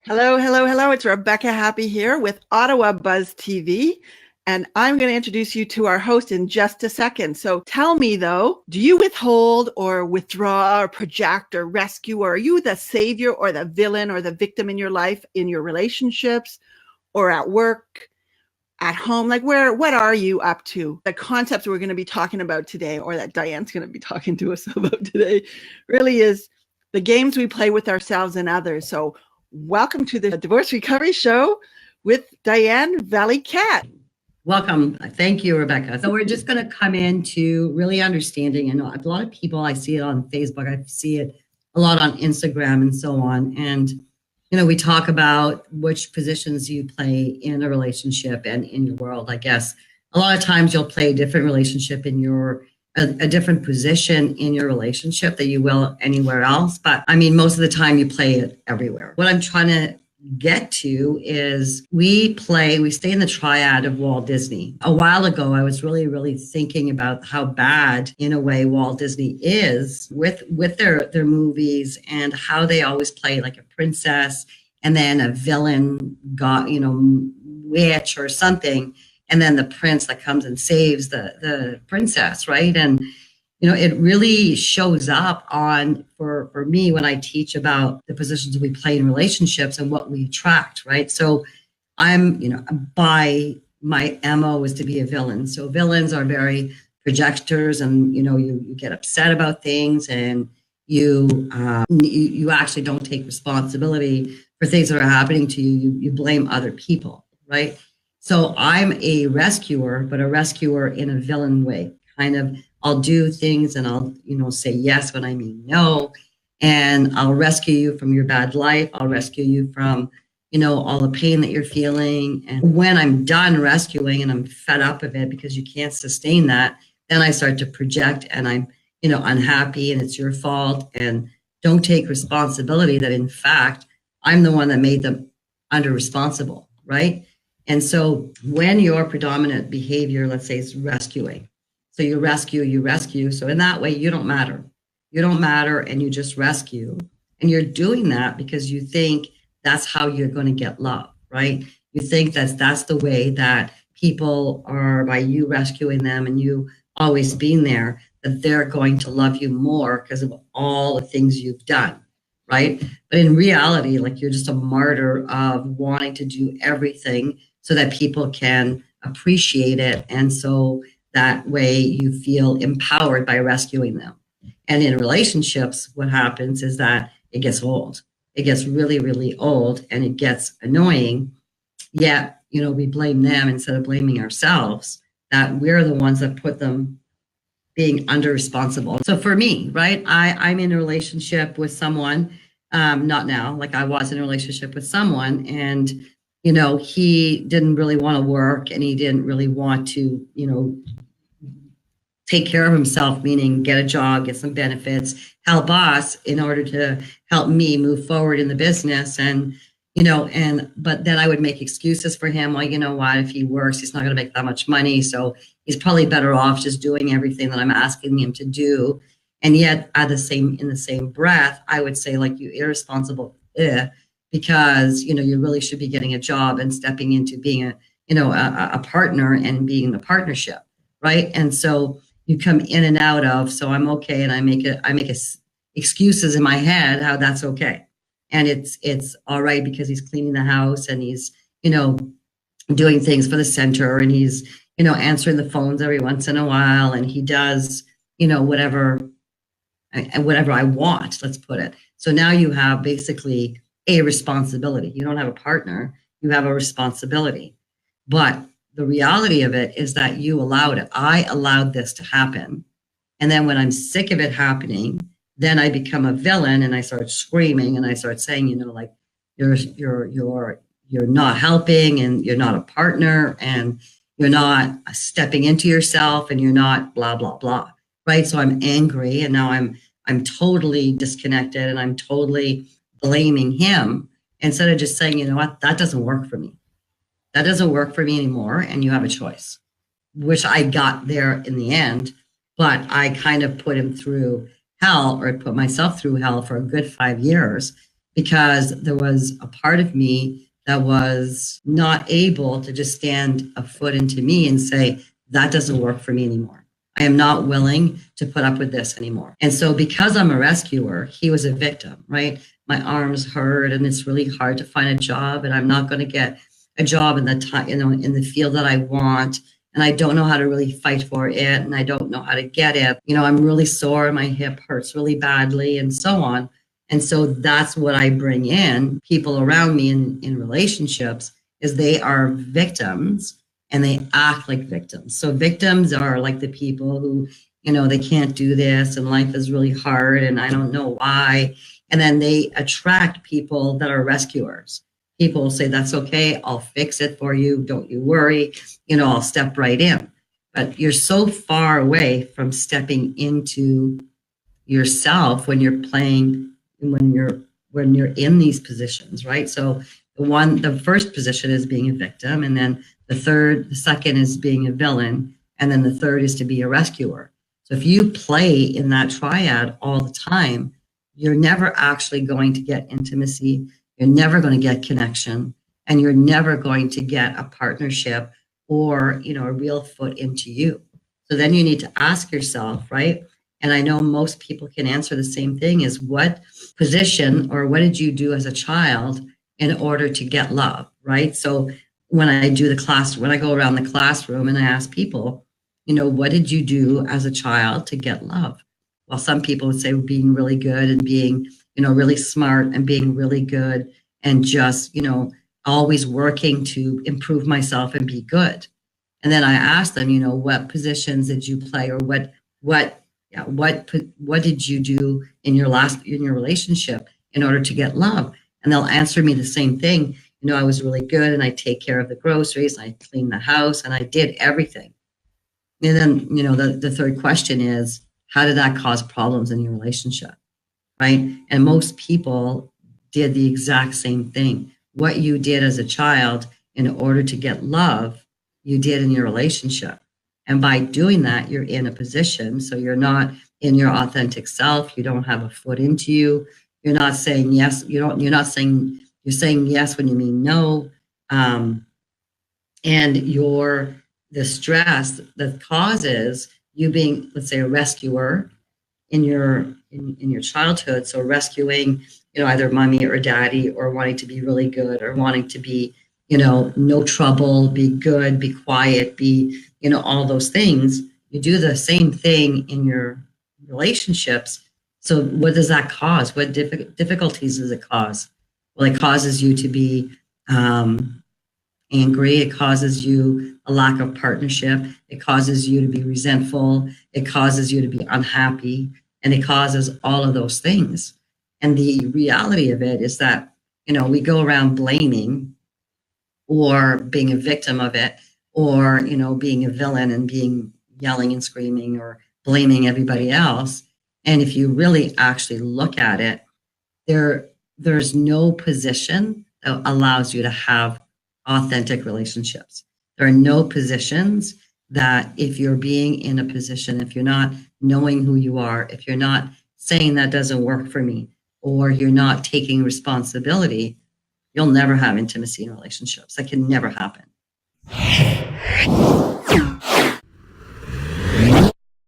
Hello, hello, hello. It's Rebecca Happy here with Ottawa Buzz TV. And I'm going to introduce you to our host in just a second. So tell me, though, do you withhold or withdraw or project or rescue? Or are you the savior or the villain or the victim in your life, in your relationships or at work, at home? Like, what are you up to? The concepts we're going to be talking about today, or that Diane's going to be talking to us about today, really is the games we play with ourselves and others. So welcome to the Divorce Recovery Show with Diane Valiquette. Welcome. Thank you, Rebecca. So we're just going to come into really understanding, and a lot of people, I see it on Facebook, I see it a lot on Instagram and so on. And, we talk about which positions you play in a relationship and in your world, I guess. A lot of times you'll play a different relationship in a different position in your relationship that you will anywhere else. But I mean, most of the time you play it everywhere. What I'm trying to get to is we stay in the triad of Walt Disney. A while ago, I was really thinking about how bad, in a way, Walt Disney is with their movies, and how they always play like a princess and then a villain, witch or something, and then the prince that comes and saves the princess, right? And it really shows up for me when I teach about the positions we play in relationships and what we attract, right? So I'm, by my MO is to be a villain. So villains are very projectors, and you get upset about things, and you actually don't take responsibility for things that are happening to you. You blame other people, right? So I'm a rescuer, but a rescuer in a villain way, kind of. I'll do things and I'll, say yes when I mean no. And I'll rescue you from your bad life. I'll rescue you from, all the pain that you're feeling. And when I'm done rescuing and I'm fed up of it because you can't sustain that, then I start to project, and I'm, unhappy, and it's your fault, and don't take responsibility that in fact, I'm the one that made them under responsible, right? And so when your predominant behavior, let's say, is rescuing, so you rescue. So in that way, you don't matter. You don't matter, and you just rescue. And you're doing that because you think that's how you're going to get love, right? You think that's the way that people are, by you rescuing them and you always being there, that they're going to love you more because of all the things you've done, right? But in reality, like, you're just a martyr of wanting to do everything so that people can appreciate it. And so that way you feel empowered by rescuing them. And in relationships, what happens is that it gets old. It gets really old, and it gets annoying. Yet, we blame them instead of blaming ourselves, that we're the ones that put them being under responsible. So for me, right, I'm in a relationship with someone, not now, like I was in a relationship with someone, and he didn't really want to work, and he didn't really want to, take care of himself, meaning get a job, get some benefits, help us in order to help me move forward in the business. And, but then I would make excuses for him. Well, you know what, if he works, he's not going to make that much money. So he's probably better off just doing everything that I'm asking him to do. And yet in the same breath, I would say, like, you irresponsible, because, you really should be getting a job and stepping into being a partner and being in the partnership. Right. And so you come in and out of, so I'm okay. And I make excuses in my head how that's okay. And it's all right because he's cleaning the house, and he's, doing things for the center, and he's, answering the phones every once in a while. And he does, whatever I want, let's put it. So now you have basically a responsibility. You don't have a partner, you have a responsibility. But the reality of it is that you allowed it. I allowed this to happen. And then when I'm sick of it happening, then I become a villain, and I start screaming, and I start saying, like, you're not helping, and you're not a partner, and you're not stepping into yourself, and you're not blah, blah, blah. Right. So I'm angry, and now I'm totally disconnected, and I'm totally blaming him instead of just saying, you know what, that doesn't work for me. That doesn't work for me anymore, and you have a choice, which I got there in the end. But I kind of put him through hell, or put myself through hell for a good 5 years, because there was a part of me that was not able to just stand a foot into me and say, that doesn't work for me anymore. I am not willing to put up with this anymore. And so because I'm a rescuer, he was a victim, right? My arms hurt and it's really hard to find a job, and I'm not going to get a job in the time, in the field that I want. And I don't know how to really fight for it. And I don't know how to get it. I'm really sore. My hip hurts really badly and so on. And so that's what I bring in people around me in relationships, is they are victims and they act like victims. So victims are like the people who, they can't do this and life is really hard and I don't know why. And then they attract people that are rescuers. People will say, that's okay, I'll fix it for you, don't you worry, I'll step right in. But you're so far away from stepping into yourself when you're playing, when you're in these positions, right? So the first position is being a victim, and then the second is being a villain, and then the third is to be a rescuer. So if you play in that triad all the time, you're never actually going to get intimacy. You're never going to get connection, and you're never going to get a partnership or, a real foot into you. So then you need to ask yourself, right? And I know most people can answer the same thing, is what position or what did you do as a child in order to get love, right? So when I go around the classroom and I ask people, what did you do as a child to get love? Well, some people would say being really good and being, really smart and being really good and just, always working to improve myself and be good. And then I asked them, what positions did you play, or what did you do in your relationship in order to get love? And they'll answer me the same thing. I was really good and I take care of the groceries, I cleaned the house, and I did everything. And then, the third question is, how did that cause problems in your relationship? Right? And most people did the exact same thing. What you did as a child in order to get love, you did in your relationship. And by doing that, you're in a position. So you're not in your authentic self. You don't have a foot into you. You're not saying yes. You're saying yes when you mean no. And the stress that causes you being, let's say, a rescuer in your childhood. So rescuing, either mommy or daddy, or wanting to be really good, or wanting to be, no trouble, be good, be quiet, be, all those things. You do the same thing in your relationships. So what does that cause? What difficulties does it cause? Well, it causes you to be angry. It causes you a lack of partnership. It causes you to be resentful. It causes you to be unhappy. And it causes all of those things. And the reality of it is that, we go around blaming or being a victim of it, or, being a villain and being yelling and screaming or blaming everybody else. And if you really actually look at it, there's no position that allows you to have authentic relationships. There are no positions that, if you're being in a position, if you're not knowing who you are, if you're not saying that doesn't work for me, or you're not taking responsibility, you'll never have intimacy in relationships. That can never happen.